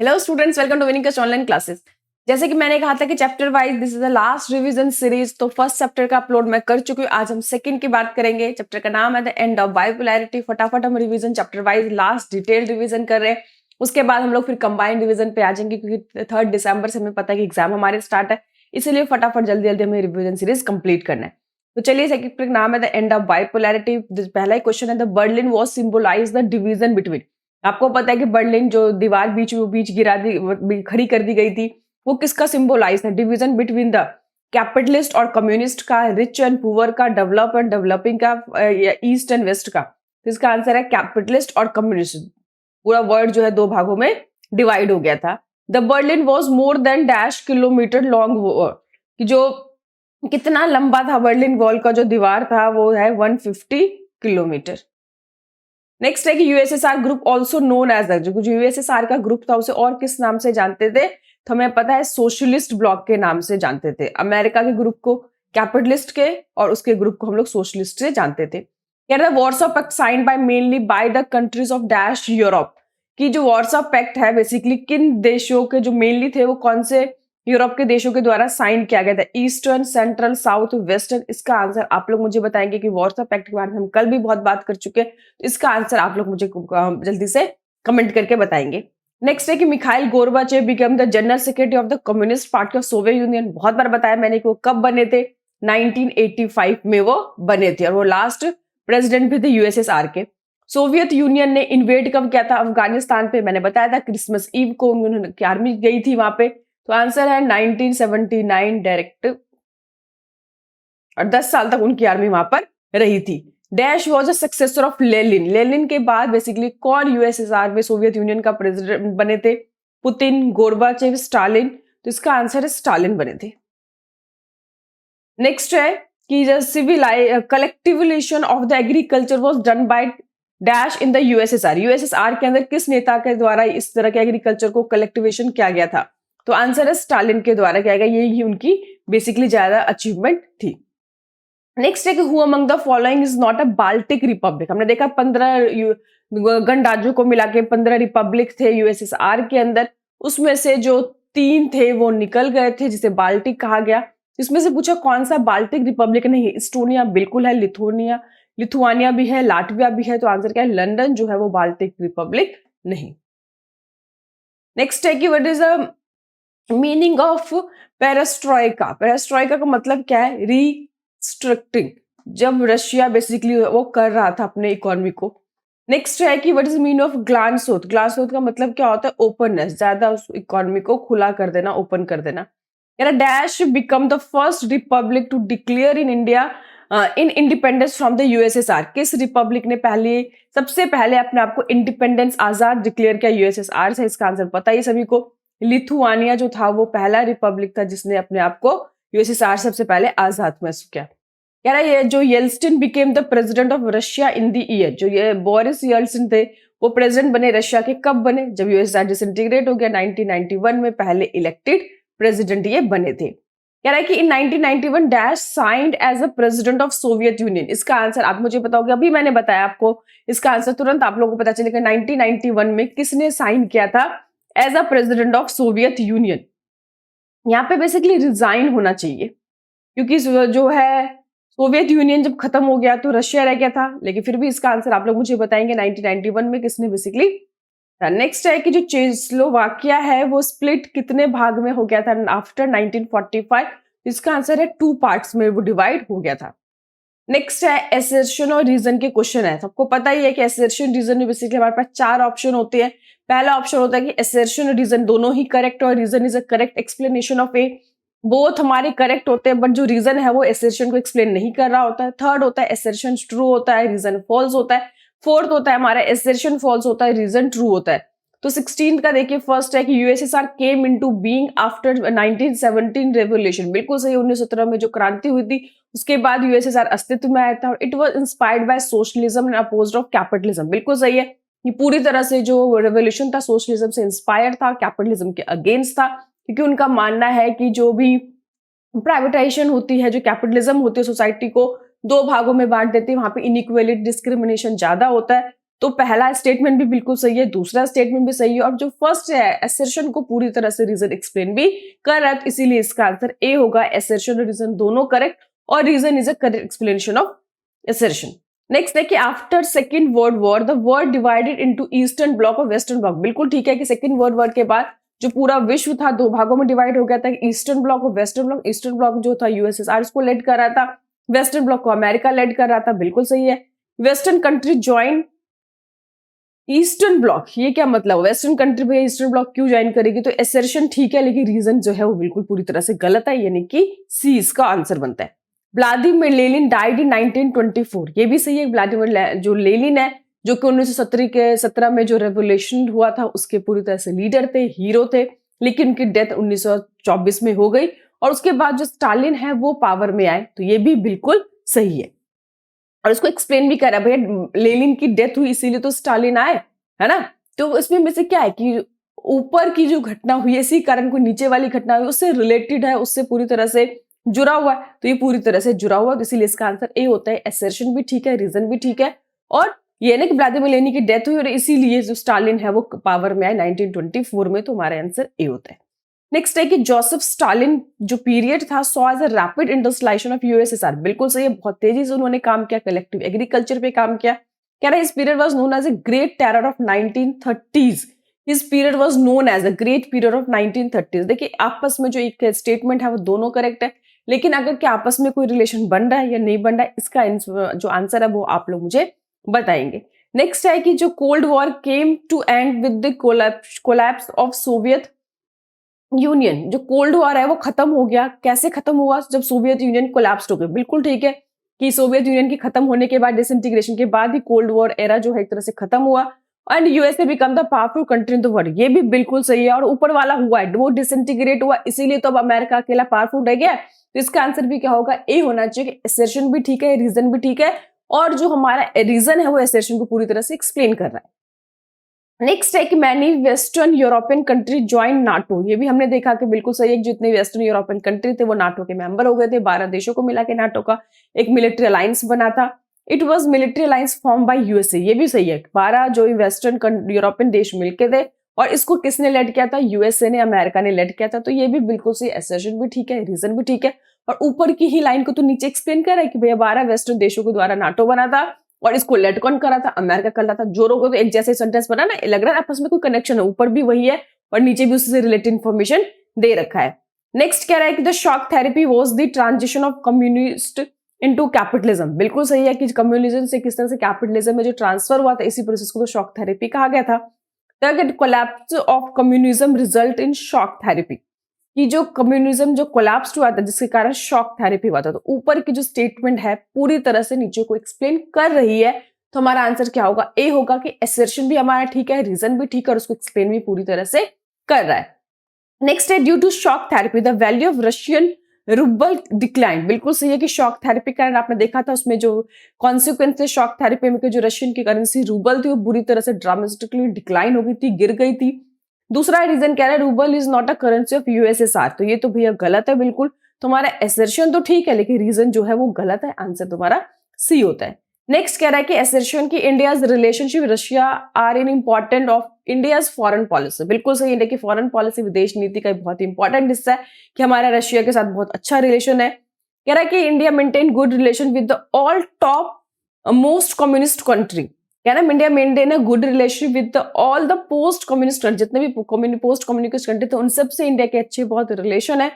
Hello students, welcome to winning online classes. जैसे कि मैंने कहा था कि chapter wise this is the last revision series, तो फर्स्ट चैप्टर का अपलोड मैं कर चुकी हूँ। आज हम सेकंड की बात करेंगे। चैप्टर का नाम है द एंड ऑफ बायोपोलैरिटी। फटाफट हम revision chapter wise last detail revision कर रहे हैं। उसके बाद हम लोग फिर कंबाइंड रिवीजन पे आ जाएंगे, क्योंकि 3 दिसंबर से हमें पता है कि एग्जाम हमारे स्टार्ट है, इसीलिए फटाफट जल्दी जल्दी हमें रिवीजन सीरीज कंप्लीट करना है। तो चलिए, सेकंड का नाम है द एंड ऑफ बायोपोलैरिटी। पहला ही क्वेश्चन है, the Berlin was symbolise the division between. आपको पता है कि बर्लिन जो दीवार बीच गिरा दी, खड़ी कर दी गई थी, वो किसका सिंबलाइज है? डिवीजन बिटवीन द कैपिटलिस्ट और कम्युनिस्ट का, रिच एंड पुअर का, डेवलप एंड डेवलपिंग का, या ईस्ट एंड वेस्ट का। तो इसका आंसर है कैपिटलिस्ट और कम्युनिस्ट। पूरा वर्ड जो है 2 भागों में डिवाइड हो गया था। The Berlin was more than dash kilometre long, कि जो कितना लंबा था बर्लिन वॉल का जो दीवार था, वो है 150 किलोमीटर। नेक्स्ट है कि USSR group also known as, जो यूएसएसआर का ग्रुप था उसे और किस नाम से जानते थे? तो हमें पता है सोशलिस्ट ब्लॉक के नाम से जानते थे। अमेरिका के ग्रुप को कैपिटलिस्ट के और उसके ग्रुप को हम लोग सोशलिस्ट से जानते थे। कह रहा है Warsaw Pact sign by mainly by the countries of dash Europe, कि जो वार्सो पैक्ट है बेसिकली किन देशों के जो मेनली थे वो कौन से यूरोप के देशों के द्वारा साइन किया गया था? Eastern, central, south, western. इसका आंसर आप लोग मुझे बताएंगे कि वार्सो पैक्ट के बारे में हम कल भी बहुत बात कर चुके हैं, तो इसका आंसर आप लोग मुझे जल्दी से कमेंट करके बताएंगे। नेक्स्ट है कि Mikhail Gorbachev become the general secretary of the communist party of Soviet union. बहुत बार बताया मैंने कि वो कब बने थे? 1985 में वो बने थे, और वो लास्ट प्रेसिडेंट भी थे यूएसएसआर के। सोवियत यूनियन ने इन्वेड कब किया था अफगानिस्तान पे? मैंने बताया था क्रिसमस ईव को उन्होंने आर्मी गई थी वहां पे। तो आंसर है 1979 डायरेक्ट, और 10 साल तक उनकी आर्मी वहां पर रही थी। Dash was a successor of Lenin. Lenin के बाद बेसिकली कौन यूएसएसआर में सोवियत यूनियन का प्रेसिडेंट बने थे? Putin, Gorbachev, Stalin. तो इसका आंसर है स्टालिन बने थे। नेक्स्ट है कि civil collectivisation of the agriculture was done by dash in the USSR. USSR के अंदर किस नेता के द्वारा इस तरह के एग्रीकल्चर को कलेक्टिवेशन किया गया था? तो आंसर है स्टालिन के द्वारा किया गया। यही उनकी बेसिकली ज्यादा अचीवमेंट थी। नेक्स्ट है कि who among the following is not a Baltic Republic. हमने देखा 15 गणराज्यों को मिला के 15 रिपब्लिक थे यूएसएसआर के अंदर, उसमें से जो 3 थे वो निकल गए थे, जिसे बाल्टिक कहा गया। इसमें से पूछा कौन सा बाल्टिक रिपब्लिक नहीं है? इस्टोनिया बिल्कुल है, लिथुआनिया भी है, लाटविया भी है। तो आंसर क्या है? लंदन जो है वो बाल्टिक रिपब्लिक नहीं। नेक्स्ट है कि what is the meaning of perestroika. Perestroika का मतलब क्या है? रिस्ट्रक्टिंग, जब रशिया बेसिकली वो कर रहा था अपने इकोनॉमी को। नेक्स्ट है कि व्हाट इज मीनिंग ऑफ ग्लासनोथ। ग्लासनोथ का मतलब क्या होता है? ओपननेस, ज्यादा उस इकोनॉमी को खुला कर देना, ओपन कर देना। Dash become the first republic to declare in India in independence from the USSR. किस रिपब्लिक ने सबसे पहले अपने आप को इंडिपेंडेंस, आजाद डिक्लेयर किया यूएसएसआर से? इसका आंसर पता ही सभी को, लिथुआनिया जो था वो पहला रिपब्लिक था जिसने अपने आप को यूएसएसआर सबसे पहले आजाद महसूस किया। कह रहा है ये जो Yeltsin became the president of Russia in the year, जो ये बोरिस येल्सिन थे वो प्रेसिडेंट बने रशिया के, कब बने? जब यूएसएसआर डिसइंटीग्रेट हो गया 1991 में, पहले इलेक्टेड प्रेसिडेंट ये बने थे। कह रहा है कि in 1991 dash signed as a president of Soviet Union. इसका आंसर आप मुझे बताओगे, अभी मैंने बताया आपको, इसका आंसर तुरंत आप लोगों को पता चलेगा। 1991 में किसने साइन किया था as a president of Soviet Union? यहाँ पे बेसिकली रिजाइन होना चाहिए, क्योंकि जो है सोवियत यूनियन जब खत्म हो गया तो रशिया रह गया था, लेकिन फिर भी इसका आंसर आप लोग मुझे बताएंगे 1991 में किसने बेसिकली। नेक्स्ट है कि जो चेस्लोवाकिया है वो स्प्लिट कितने भाग में हो गया था आफ्टर 1945? इसका आंसर है 2 पार्ट्स में वो डिवाइड हो गया था। नेक्स्ट है एसर्शन और रीजन के क्वेश्चन है। सबको पता ही है कि एसर्शन रीजन में बेसिकली हमारे पास 4 ऑप्शन होते हैं। पहला ऑप्शन होता है कि एसर्शन और रीजन दोनों ही करेक्ट, और reason is a correct explanation of A. Both हमारे करेक्ट होते हैं, बट जो रीजन है वो एसर्शन को एक्सप्लेन नहीं कर रहा होता है। थर्ड होता है एसर्शन ट्रू होता है, रीजन फॉल्स होता है। फोर्थ होता है हमारा एसर्शन फॉल्स होता है, रीजन ट्रू होता है। तो 16 का देखिए, फर्स्ट है कि USSR came into being after 1917 revolution. बिल्कुल सही, 1917 में जो क्रांति हुई थी उसके बाद यूएसएसआर अस्तित्व में आया था, और it was inspired bye socialism and opposed of capitalism. बिल्कुल सही है, ये पूरी तरह से जो रेवोल्यूशन था सोशलिज्म से इंस्पायर्ड था, कैपिटलिज्म के अगेंस्ट था, क्योंकि उनका मानना है कि जो भी प्राइवेटाइजेशन होती है, जो कैपिटलिज्म होती है, सोसाइटी को 2 भागों में बांट देती है, वहां पे इनइक्वालिटी, डिस्क्रिमिनेशन ज्यादा होता है। तो पहला स्टेटमेंट भी बिल्कुल सही है, दूसरा स्टेटमेंट भी सही है, और जो फर्स्ट है assertion को पूरी तरह से रीजन एक्सप्लेन भी कर रहा है, तो इसीलिए इसका आंसर ए होगा। assertion और रीजन दोनों करेक्ट, और reason is a correct explanation of assertion। Next देखिए, after second world war the world divided into eastern bloc और वेस्टर्न ब्लॉक। बिल्कुल ठीक है कि सेकेंड वर्ल्ड वॉर के बाद जो पूरा विश्व था दो भागों में डिवाइड हो गया था, ईस्टर्न ब्लॉक और वेस्टर्न ब्लॉक। ईस्टर्न ब्लॉक जो था यूएसएसआर इसको लेड कर रहा था, वेस्टर्न ब्लॉक को अमेरिका लेड कर रहा था। बिल्कुल सही है। Western country join eastern block, ये क्या मतलब, वेस्टर्न कंट्री भैया ईस्टर्न ब्लॉक क्यों ज्वाइन करेगी? तो एसर्शन ठीक है, लेकिन रीजन जो है वो बिल्कुल पूरी तरह से गलत है, यानी कि सी इसका आंसर बनता है। व्लादिमीर लेनिन डाइड इन 1924, ये भी सही है। व्लादिमीर जो लेनिन है, जो कि 1917 में जो रेवोल्यूशन हुआ था उसके पूरी तरह से लीडर थे, हीरो थे, लेकिन उनकी डेथ 1924 में हो गई। और उसके बाद जो स्टालिन है वो पावर में आए, तो ये भी बिल्कुल सही है। और इसको एक्सप्लेन भी करा, भैया लेनिन की डेथ हुई इसीलिए तो स्टालिन आए, है ना। तो इसमें में से क्या है कि ऊपर की जो घटना हुई इसी कारण कोई नीचे वाली घटना हुई उससे रिलेटेड है, उससे पूरी तरह से जुड़ा हुआ है, तो ये पूरी तरह से जुड़ा हुआ है, तो इसीलिए इसका आंसर ए होता है। एसर्शन भी ठीक है, रीजन भी ठीक है, और ये ना कि व्लादिमीर लेनिन की डेथ हुई और इसीलिए जो स्टालिन है वो पावर में आए 1924 में, तो हमारा आंसर ए होता है। नेक्स्ट है कि जोसेफ स्टालिन जो पीरियड था saw as a rapid industrialisation of USSR. बिल्कुल सही है, बहुत तेजी से उन्होंने काम किया, कलेक्टिव एग्रीकल्चर पे काम किया। कह रहा है इस period was known as a great terror of 1930s। इस period was known as a great period of 1930s। देखिए आपस में जो एक स्टेटमेंट है वो दोनों करेक्ट है, लेकिन अगर क्या आपस में कोई रिलेशन बन रहा है या नहीं बन रहा है, इसका जो आंसर है वो आप लोग मुझे बताएंगे। नेक्स्ट है कि जो cold war came to end with the collapse of Soviet Union. जो कोल्ड वॉर है वो खत्म हो गया, कैसे खत्म हुआ? जब सोवियत यूनियन कोलैप्स हो गया। बिल्कुल ठीक है कि सोवियत यूनियन की खत्म होने के बाद, डिसइंटीग्रेशन के बाद ही कोल्ड वॉर एरा जो है एक तरह से खत्म हुआ, and USA become the powerful country in the world. ये भी बिल्कुल सही है, और ऊपर वाला हुआ है, वो डिसइंटीग्रेट हुआ इसीलिए तो अब अमेरिका अकेला पावरफुल रह गया। तो इसका आंसर भी क्या होगा? ए होना चाहिए कि एसर्शन भी ठीक है, रीजन भी ठीक है, और जो हमारा रीजन है वो एसर्शन को पूरी तरह से एक्सप्लेन कर रहा है। नेक्स्ट है कि many western European country join NATO. ये भी हमने देखा कि बिल्कुल सही है, जितने वेस्टर्न यूरोपियन कंट्री थे वो नाटो के मेंबर हो गए थे। 12 देशों को मिला के नाटो का एक मिलिट्री अलायंस बना था। It was military alliance form by USA. ये भी सही है, 12 जो वेस्टर्न यूरोपियन देश मिलके थे, और इसको किसने लेड किया था? यूएसए ने, अमेरिका ने लेड किया था। तो ये भी बिल्कुल सही, एसर्शन भी ठीक है, रीजन भी ठीक है, और ऊपर की ही लाइन को तो नीचे एक्सप्लेन कर रहा है कि भैया 12 वेस्टर्न देशों के द्वारा नाटो बना था, और इसको लेड कौन करा था? अमेरिका कर रहा था। जोरों को तो एक जैसे सेंटेंस बना ना, लग रहा है आपस में कोई कनेक्शन है, ऊपर भी वही है और नीचे भी उससे रिलेटेड इंफॉर्मेशन दे रखा है। नेक्स्ट कह रहा है कि the shock therapy was the transition of communist into capitalism. बिल्कुल सही है कि कम्युनिज्म से किस तरह से कैपिटलिज्म में जो ट्रांसफर हुआ था, इसी प्रोसेस को तो शॉक थेरेपी कहा गया था। The collapse of communism result in shock therapy, कि जो कम्युनिज्म जो कोलैप्स हुआ था जिसके कारण शॉक थेरेपी हुआ था। तो ऊपर की जो स्टेटमेंट है पूरी तरह से नीचे को एक्सप्लेन कर रही है, तो हमारा आंसर क्या होगा? ए होगा कि एसर्शन भी हमारा ठीक है, रीजन भी ठीक है, और उसको एक्सप्लेन भी पूरी तरह से कर रहा है। नेक्स्ट है due to shock therapy the value of Russian rouble decline. बिल्कुल सही है कि शॉक थेरेपी कारण आपने देखा था उसमें जो कॉन्सिक्वेंस थे शॉक थेरेपी में, जो रशियन की करेंसी रूबल थी वो बुरी तरह से ड्रामेटिकली डिक्लाइन हो गई थी, गिर गई थी। दूसरा रीजन कह रहा है rouble is not a currency of USSR. तो ये तो भैया गलत है बिल्कुल। तुम्हारा एसर्शन तो ठीक है, लेकिन रीजन जो है वो गलत है, आंसर तुम्हारा सी होता है। नेक्स्ट कह रहा है कि एसर्शन की India's relationship Russia are in important of India's foreign policy. बिल्कुल सही, इंडिया की फॉरेन पॉलिसी विदेश नीति का बहुत इंपॉर्टेंट हिस्सा है कि हमारा रशिया के साथ बहुत अच्छा रिलेशन है। कह रहा है कि India maintain good relation with the all top most communist country. क्या ना, India maintain a good relation with all the post communist country. जितने भी पोस्ट कम्युनिस्ट कंट्री थे उन सब से इंडिया के अच्छे बहुत रिलेशन है,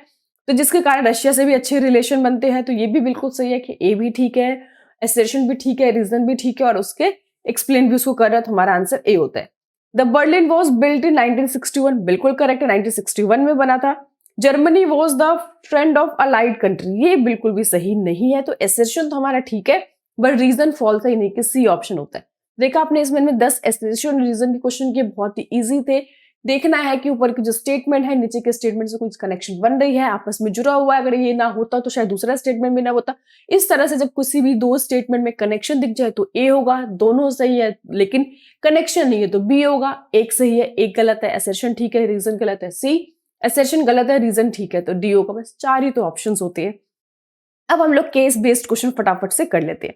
तो जिसके कारण रशिया से भी अच्छे रिलेशन बनते हैं। तो ये भी बिल्कुल सही है कि ए भी ठीक है, एसर्शन भी ठीक है, रीजन भी ठीक है, और उसके एक्सप्लेन भी उसको कर रहा है, तो हमारा आंसर ए होता है। The Berlin was built in 1961। बिल्कुल करेक्ट है, 1961 में बना था। Germany was the friend of allied country. ये बिल्कुल भी सही नहीं है, तो एसर्शन तो हमारा ठीक है, बट रीजन फॉल्स है, नहीं कि सी ऑप्शन होता है। देखा आपने इसमें 10 एसर्शन रीजन के क्वेश्चन के बहुत ही इजी थे। देखना है कि ऊपर की जो स्टेटमेंट है नीचे के स्टेटमेंट से कुछ कनेक्शन बन रही है, आपस में जुड़ा हुआ है। अगर ये ना होता तो शायद दूसरा स्टेटमेंट भी ना होता। इस तरह से जब किसी भी दो स्टेटमेंट में कनेक्शन दिख जाए तो ए होगा, दोनों सही है, लेकिन कनेक्शन नहीं है तो बी होगा। एक सही है, एक गलत है, एसर्शन ठीक है, रीजन गलत है सी, एसर्शन गलत है, रीजन ठीक है तो डी होगा। बस 4 ही तो ऑप्शन होते हैं। अब हम लोग केस बेस्ड क्वेश्चन फटाफट से कर लेते हैं।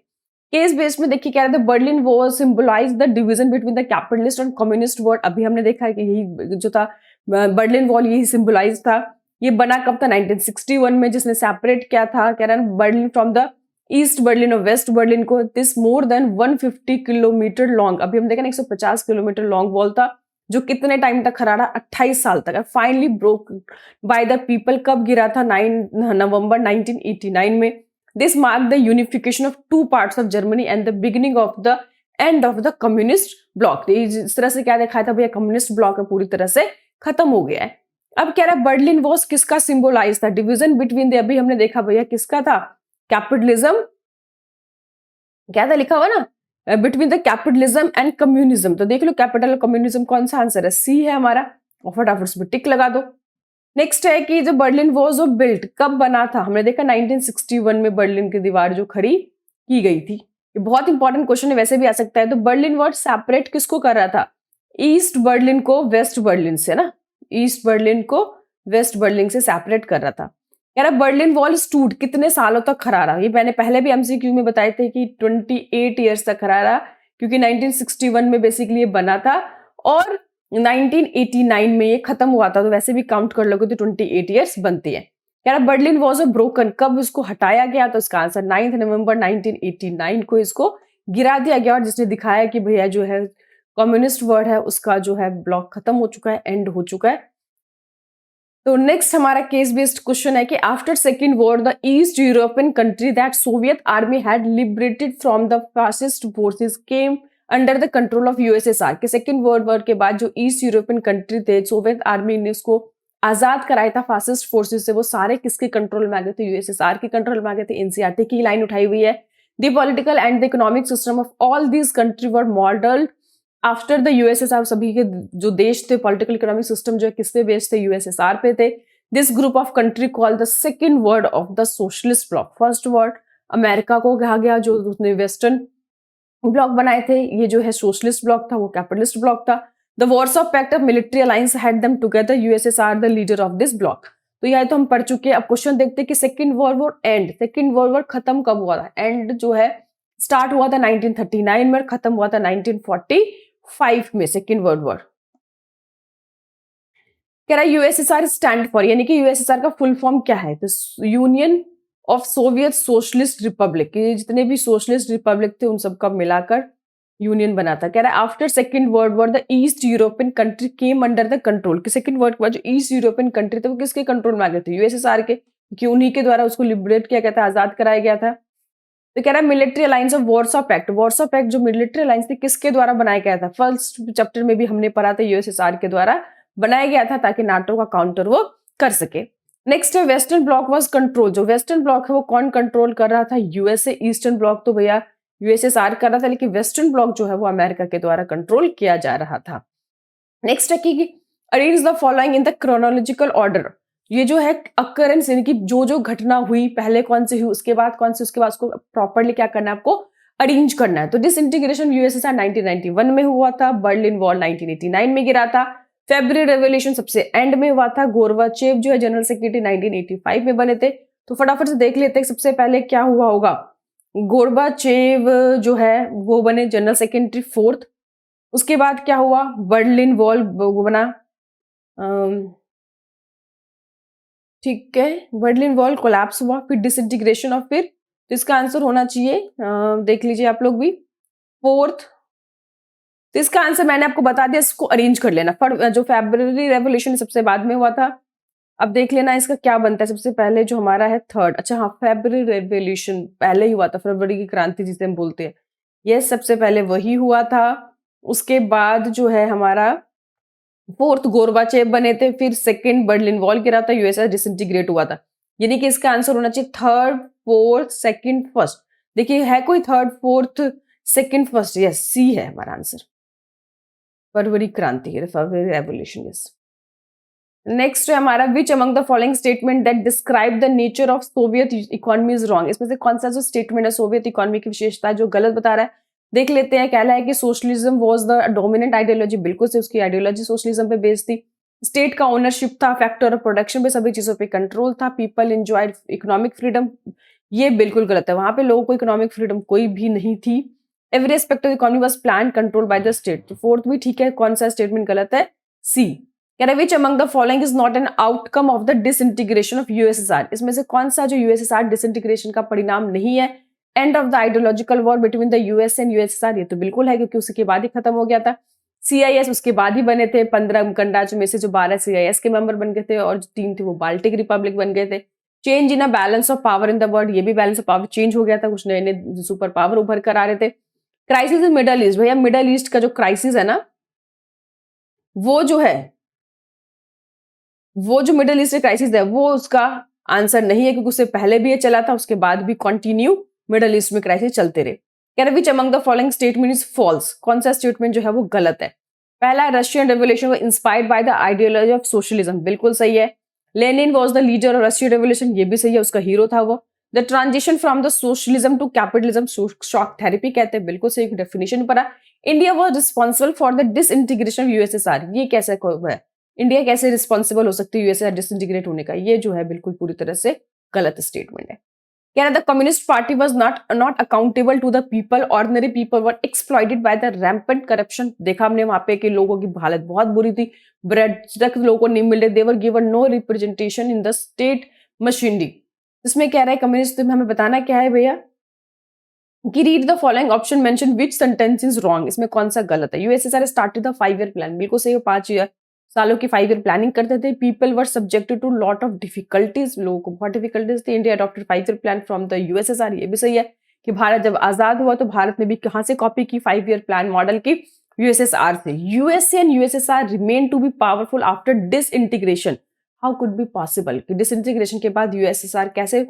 केस बेस्ड में देखिए क्या रहता है, Berlin wall symbolise the division between the capitalist और कम्युनिस्ट वर्ल्ड। अभी हमने देखा है कि यही जो था बर्लिन वॉल, यही सिंबलाइज था। ये बना कब था? 1961 में, जिसने सेपरेट किया था कह रहा है Berlin from the east Berlin और वेस्ट बर्लिन को। This more than 150 kilometre long, अभी हम देखा ना 150 किलोमीटर लॉन्ग वॉल था, जो कितने टाइम तक खड़ा रहा? 28 साल तक। Finally broke by the people. कब गिरा था? 9 नवंबर 1989 में। This mark the unification of two parts of Germany and the beginning of the end of the communist bloc. इस तरह से क्या दिखाया था भैया? कम्युनिस्ट ब्लॉक पूरी तरह से खत्म हो गया है। अब कह रहा है बर्लिन वॉर किसका सिंबलाइज था? डिवीजन बिटवीन द, अभी हमने देखा भैया किसका था? कैपिटलिज्म। क्या था लिखा हुआ ना? Between the capitalism and communism. तो देख लो कैपिटल और कम्युनिज्म कौन सा आंसर है? सी है हमारा। और फटाफट उसमें टिक लगा दो। नेक्स्ट है कि जो बर्लिन वॉज ऑफ बिल्ट कब बना था? हमने देखा 1961 में बर्लिन की दीवार जो खड़ी की गई थी। ये बहुत इंपॉर्टेंट क्वेश्चन है, वैसे भी आ सकता है। तो बर्लिन वॉल सेपरेट किसको कर रहा था? ईस्ट बर्लिन को वेस्ट बर्लिन से ना, ईस्ट बर्लिन को वेस्ट बर्लिन से सेपरेट कर रहा था। कह रहा बर्लिन वॉल स्टूड कितने सालों तक खड़ा रहा? ये मैंने पहले भी एमसीक्यू में बताए थे कि 28 ईयर्स तक खड़ा रहा, क्योंकि 1961 में बेसिकली ये बना था और 1989 में ये खत्म हुआ था। तो वैसे भी काउंट कर लोगे तो 28 ईयर्स बनती है। कह रहा बर्लिन वॉज अ ब्रोकन, कब इसको हटाया गया? तो इसका आंसर 9 नवंबर 1989 को इसको गिरा दिया गया, और जिसने दिखाया कि भैया जो है कम्युनिस्ट वर्ल्ड है उसका जो है ब्लॉक खत्म हो चुका है, एंड हो चुका है। तो नेक्स्ट हमारा केस बेस्ड क्वेश्चन है कि after second war the east European country that Soviet army had liberated from the fascist forces came under the control of USSR. के सेकेंड वर्ल्ड वॉर के बाद जो ईस्ट यूरोपियन कंट्री थे, Soviet army ने उसको आजाद कराया था फासिस्ट फोर्सेस से, वो सारे किसके कंट्रोल में आ गए थे? यूएसएसआर के कंट्रोल में आ गए थे। एनसीईआरटी की लाइन उठाई हुई है। The political and the economic system of all these country were modelled after the USSR. सभी के जो देश थे पॉलिटिकल इकोनॉमिक सिस्टम जो है किसपे बेस्ड थे? यूएसएसआर पे थे। This group of country called the second world of the socialist block. First world America को कहा गया, जो उसने वेस्टर्न ब्लॉक बनाए थे। ये जो है सोशलिस्ट ब्लॉक था, वो कैपिटलिस्ट ब्लॉक था। The Warsaw Pact of military alliance had them together, USSR the leader of this bloc. तो यह तो हम पढ़ चुके हैं। अब क्वेश्चन देखते हैं कि second world war and, second world war खत्म कब हुआ था? एंड जो है स्टार्ट हुआ था 1939 में, खत्म हुआ था 1945 में सेकेंड वर्ल्ड वॉर। कह रहा है यूएसएसआर स्टैंड फॉर, यानी कि यूएसएसआर का फुल फॉर्म क्या है? तो union of Soviet socialist Republic. ये जितने भी सोशलिस्ट रिपब्लिक थे उन सबका मिलाकर यूनियन बना था। कह रहा है after second world war the east European country came under the control. कि सेकेंड वर्ल्ड वॉर जो ईस्ट यूरोपियन कंट्री थे वो किसके कंट्रोल में आ गए थे? यूएसएसआर के, क्योंकि उन्हीं के द्वारा उसको लिबरेट किया गया था, आजाद कराया गया था। तो कह रहा है military alliance of Warsaw Pact. Warsaw Pact जो मिलिट्री अलायंस थी किसके द्वारा बनाया गया था? फर्स्ट चैप्टर में भी हमने पढ़ा था, यूएसएसआर के द्वारा बनाया गया था, ताकि नाटो का काउंटर वो कर सके। नेक्स्ट है वेस्टर्न ब्लॉक वाज कंट्रोल। जो वेस्टर्न ब्लॉक है वो कौन कंट्रोल कर रहा था? यूएसए। ईस्टर्न ब्लॉक तो भैया यूएसएसआर कर रहा था, लेकिन वेस्टर्न ब्लॉक जो है वो अमेरिका के द्वारा कंट्रोल किया जा रहा था। नेक्स्ट है कि arrange the following in the chronological order. ये जो है अकरेंस, यानी कि जो जो घटना हुई पहले कौन सी हुई, उसके बाद कौन सी, उसके बाद उसको प्रॉपर्ली क्या करना है आपको? अरेंज करना है। तो डिसइंटीग्रेशन यूएसएसआर 1991 में हुआ था। बर्लिन वॉल 1989 में गिरा था। फेब्रुअरी रेवोल्यूशन सबसे एंड में हुआ था। गोरबाचेव जो है जनरल सेक्रेटरी 1985 में बने थे। तो फटाफट से देख लेते हैं सबसे पहले क्या हुआ होगा। गोरबाचेव जो है वो बने जनरल सेक्रेटरी फोर्थ। उसके बाद क्या हुआ? बर्लिन वॉल बना, ठीक है, बर्लिन वॉल कोलैप्स हुआ, फिर डिसइंटीग्रेशन और फिर, तो इसका आंसर होना चाहिए, देख लीजिए आप लोग भी, फोर्थ। तो इसका आंसर मैंने आपको बता दिया, इसको अरेंज कर लेना। जो फेब्रुअरी रेवोल्यूशन सबसे बाद में हुआ था, अब देख लेना इसका क्या बनता है। सबसे पहले जो हमारा है थर्ड, अच्छा हाँ, फेब्रुअरी रेवोल्यूशन पहले ही हुआ था, फरवरी की क्रांति जिसे हम बोलते हैं, ये सबसे पहले वही हुआ था। उसके बाद जो है हमारा फोर्थ गोरबाचेव बने थे, फिर सेकंड बर्लिन वॉल गिरा था, यूएसएसआर डिसइंटीग्रेट हुआ था। यानी कि इसका आंसर होना चाहिए थर्ड, फोर्थ, सेकंड, फर्स्ट। देखिए है कोई third, fourth, second, first? Yes, C है हमारा आंसर, फरवरी क्रांति, फरवरी रेवोल्यूशन। यस। नेक्स्ट है हमारा विच among the following statement that describe the nature of Soviet economy is wrong. इसमें से कौन सा जो स्टेटमेंट है सोवियत इकोनॉमी की विशेषता जो गलत बता रहा है, देख लेते हैं। कहला है कि socialism was the dominant ideology, बिल्कुल से उसकी आइडियोलॉजी सोशलिज्म पे बेस्ड थी। स्टेट का ओनरशिप था, फैक्टर ऑफ प्रोडक्शन पे, सभी चीजों पे कंट्रोल था। पीपल एंजॉयड इकोनॉमिक फ्रीडम, ये बिल्कुल गलत है। वहां पे लोगों को इकोनॉमिक फ्रीडम कोई भी नहीं थी। Every aspect of economy was plan control by the state. तो फोर्थ भी ठीक है, कौन सा स्टेटमेंट गलत है? सी। कह रहा है विच among the following is not an outcome of the disintegration of USSR. इसमें से कौन सा जो यूएसएसआर डिसइंटीग्रेशन का परिणाम नहीं है? End of the ideological war between the US and USSR, ये तो बिल्कुल है क्योंकि उसके बाद ही खत्म हो गया था। सीआईएस उसके बाद ही बने थे। 15 गणराज्य में से जो 12 सीआईएस के मेंबर बन गए थे और जो 3 थे वो बाल्टिक रिपब्लिक बन गए थे। Change in a balance of power in the world, ये भी बैलेंस ऑफ पावर चेंज हो गया था, कुछ नए नए सुपर पावर उभर कर आ रहे थे। क्राइसिस इन मिडल ईस्ट, भैया मिडल ईस्ट का जो क्राइसिस है ना, वो जो है, वो जो मिडल ईस्ट क्राइसिस है वो उसका आंसर नहीं है क्योंकि उससे पहले भी ये चला था, उसके बाद भी कंटिन्यू मिडल ईस्ट में क्राइसिस चलते रहे। कह रहे which among the following statement is false, कौन सा स्टेटमेंट जो है वो गलत है? पहला, Russian revolution was inspired by the ideology of socialism, बिल्कुल सही है। Lenin was the leader of Russian revolution, ये भी सही है, उसका हीरो था वो। The transition from the socialism to capitalism shock therapy कहते हैं, बिल्कुल सही डेफिनेशन पढ़ा। India was responsible for the disintegration of USSR, ये कैसे है? इंडिया कैसे रिस्पॉन्सिबल हो सकती है यूएसएसआर डिसइंटीग्रेट होने का? ये जो है बिल्कुल पूरी तरह से गलत स्टेटमेंट है। कहना the communist party was not accountable to the people, ordinary people were exploited by the rampant corruption. देखा हमने वहां पे कि लोगों की हालत बहुत बुरी थी, ब्रेड तक लोगों को नहीं मिल रहे, they were given no representation in the state machinery. इसमें कह रहा है कम्युनिस्ट, तुम्हें हमें बताना क्या है भैया कि read the following option mention which sentence is wrong, इसमें कौन सा गलत है? USSR started the 5 year plan, बिल्कुल सही, 5 सालों की 5 ईयर प्लानिंग करते थे। People were subjected to lot of difficulties, लोगों को बहुत डिफिकल्टीज थी। India adopted 5 year plan from the USSR, ये भी सही है कि भारत जब आजाद हुआ तो भारत ने भी कहां से कॉपी की 5 ईयर प्लान मॉडल की? यूएसएसआर से। USA and USSR remain to be powerful after disintegration, how could be possible कि डिसइंटीग्रेशन के बाद यूएसएसआर कैसे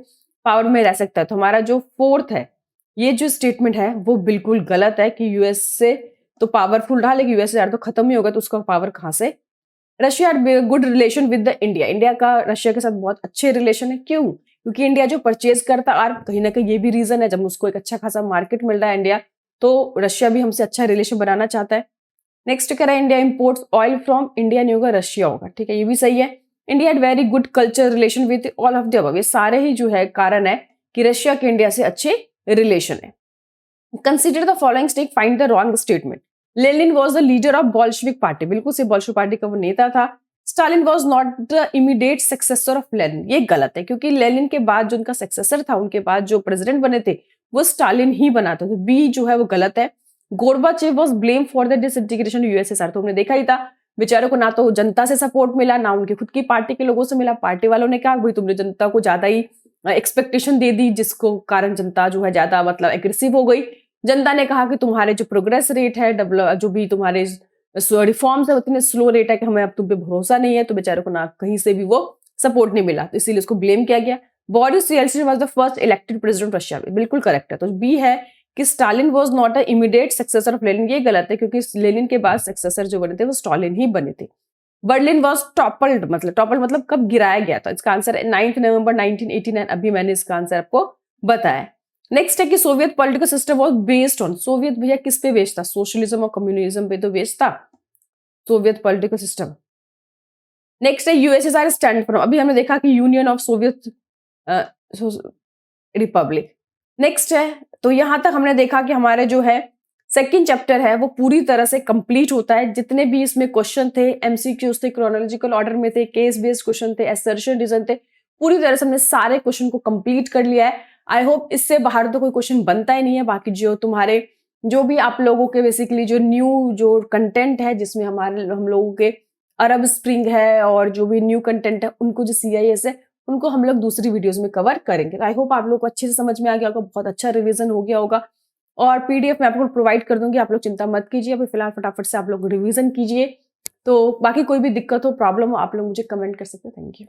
पावर में रह सकता है? तो हमारा जो फोर्थ है, ये जो स्टेटमेंट है वो बिल्कुल गलत है कि यूएसए तो पावरफुल रहा लेकिन यूएसएसआर तो खत्म ही होगा, तो उसका पावर कहां से? Russia good relation with the India, India का रशिया के साथ बहुत अच्छे रिलेशन है। क्यों? क्योंकि इंडिया जो परचेज करता, और कहीं ना कहीं ये भी रीजन है, जब उसको एक अच्छा खासा मार्केट मिल रहा है इंडिया, तो रशिया भी हमसे अच्छा रिलेशन बनाना चाहता है। नेक्स्ट कह रहा है India imports oil from India, नहीं होगा रशिया होगा, ठीक है, ये भी सही है। India had very good culture relation with all of the above, ये सारे ही जो है कारण है कि रशिया के इंडिया से अच्छे रिलेशन है। Consider the following state, find the wrong statement. Lenin was the leader of Bolshevik party, बिल्कुल से बोल्शेविक पार्टी का वो नेता था। Stalin was not the immediate successor of Lenin, ये गलत है क्योंकि लेनिन के बाद जो उनका सक्सेसर था, उनके बाद जो प्रेसिडेंट बने थे वो स्टालिन ही बना था, तो बी जो है वो गलत है। Gorbachev was blame for the disintegration USSR, तो हमने देखा ही था बेचारों को ना तो जनता से सपोर्ट मिला ना उनके खुद की पार्टी के लोगों से मिला। पार्टी वालों ने कहा भाई तुमने जनता को ज्यादा ही एक्सपेक्टेशन दे दी, जिसको कारण जनता जो है ज्यादा मतलब एग्रेसिव हो गई। जनता ने कहा कि तुम्हारे जो प्रोग्रेस रेट है, डेवलप जो भी तुम्हारे रिफॉर्म्स है उतने स्लो रेट है कि हमें अब तुम पे भरोसा नहीं है, तो बेचारों को ना कहीं से भी वो सपोर्ट नहीं मिला, तो इसीलिए उसको ब्लेम किया गया। Boris Yeltsin was the first elected president Russia, बिल्कुल करेक्ट है। तो बी है कि Stalin was not a immediate successor of Lenin, ये गलत है क्योंकि लेनिन के बाद सक्सेसर जो बने थे वो स्टालिन ही बने थे। बर्लिन वाज टॉपल्ड, मतलब कब गिराया गया था? इसका आंसर है 9 नवंबर 1989, अभी मैंने इसका आंसर आपको बताया। नेक्स्ट है कि Soviet political system was based on, Soviet भैया किस पे बेस्ड था? सोशलिज्म और कम्युनिज्म पे तो बेस्ड था सोवियत पॉलिटिकल सिस्टम। नेक्स्ट है यूएसएसआर स्टैंड फॉर, अभी हमने देखा कि union of Soviet Republic. Next है, तो यहां तक हमने देखा कि हमारे जो है सेकंड चैप्टर है वो पूरी तरह से कंप्लीट होता है। जितने भी इसमें क्वेश्चन थे, एमसीक्यूज थे, क्रोनोलॉजिकल ऑर्डर में थे, केस बेस्ड क्वेश्चन थे, असर्शन रीजन थे, पूरी तरह से हमने सारे क्वेश्चन को कंप्लीट कर लिया है। आई होप इससे बाहर तो कोई क्वेश्चन बनता ही नहीं है। बाकी जो तुम्हारे जो भी आप लोगों के बेसिकली जो न्यू जो कंटेंट है जिसमें हम लोगों के अरब स्प्रिंग है और जो भी न्यू कंटेंट है उनको जो सीआईएस है उनको हम लोग दूसरी वीडियोस में कवर करेंगे। आई होप आप लोग को अच्छे से समझ में आ गया होगा, बहुत अच्छा रिवीजन हो गया होगा और पीडीएफ मैं आपको प्रोवाइड कर दूंगी, आप लोग चिंता मत कीजिए। अभी फिलहाल फटाफट से आप लोग रिवीजन कीजिए। तो बाकी कोई भी दिक्कत हो, प्रॉब्लम हो, आप लोग मुझे कमेंट कर सकते हैं। Thank you.